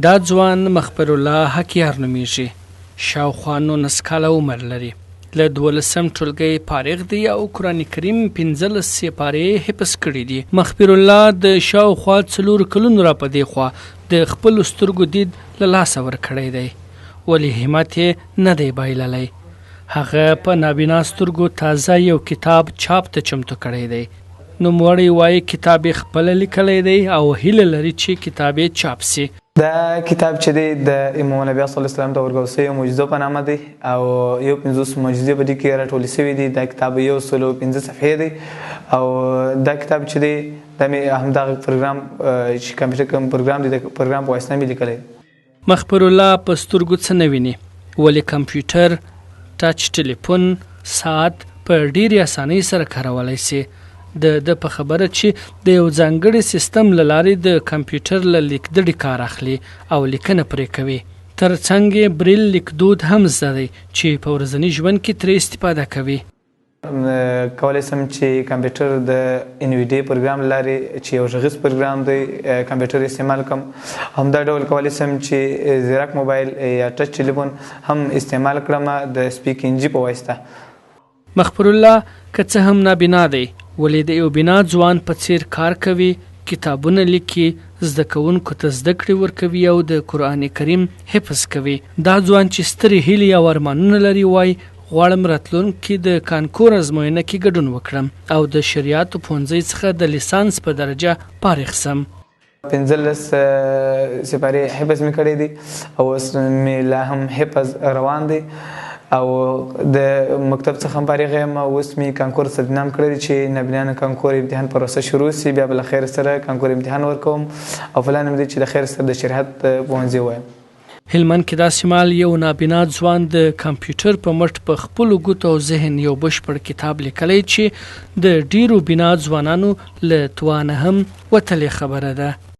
دا ځوان مخبر الله حکیار نومیږي. شاوخوا 19 کاله عمر لري. له 12م ټولګي فارغ دی او قرآن کریم 15 سپارې حفظ کړي دي. مخبر الله د شاوخوا 4 کلونو را په دې خوا د خپل سترګو دید له لاسه ورکړی دی، ولې همت یې نه دی بایللی. هغه په نابینا سترګو تازه یو کتاب چاپ ته چمتو کړی دی. نوموړی وایي کتاب یې خپله لیکلی دی او هیله لري چې کتاب یې چاپ سي. دا کتاب چې دی د امام نبي صلی الله علیه وسلم د ورکړل سویو معجزو په نامه دی او یو 50 معجزې په دې کې راټولې سوي دي. دا کتاب 115 صفحې دی او دا کتاب چې دی دا مې همدغه پروګرام چې کمپیوټر کوم پروګرام دی د پروګرام په واسطه مې لیکلی. مخبر الله په سترګو څه نه ویني، ولې کمپیوټر، ټچ ټلیفون، ساعت په ډېرې اسانۍ سره کارولی سي. د په خبره چې د یو ځانګړي سیستم له لارې د کمپیوټر له لیکدړې کار اخلي او لیکنه پرې کوي. ترڅنګ یې بریل لیکدود هم زده دی چې په ورځني ژوند کې ترې استفاده کوي. کولی سم چې کمپیوټر د NVDA پروګرام لارې چې یو غږیز پروګرام دی کمپیوټر استعمال کوم. همدا ډول کولی سم چې زیرک موبایل یا ټچ ټلیفون هم استعمال کړم د سپیک انجن په واسطه. مخبر الله که څه هم نابینا دی، ولې د یو بنا ځوان په څیر کار کوي، کتابونه لیکي، زده کوونکو ته زده کړې ورکوي او د قرآن کریم حفظ کوي. دا ځوان چې سترې هیلې او ارمانونه لري وایي غواړم راتلونکي د کانکور ازموینه کې ګډون وکړم او د شریعتو پوهنځي څخه د لیسانس په درجه فارغ سم. 15 سپارې حفظ مې کړی دي او اوس مې لا هم حفظ روان دی او د مکتب څخه فارغ یم. اوس مې کانکور صدنام کړی چې نبیلانه کانکور امتحان پروسه شروع سي، بیا به له خیر سره کانکور امتحان ورکوم او پلان مې دی چې له خیر سره د شریعت پوهنځي ووایم. هلمند کې داسې مهال یو نابینا ځوان د کمپیوټر په مټ په خپلو ګوتو او ذهن یو بشپړ کتاب لیکلی چې د ډیرو بنا ځوانانو له توانه هم وتلې خبره ده.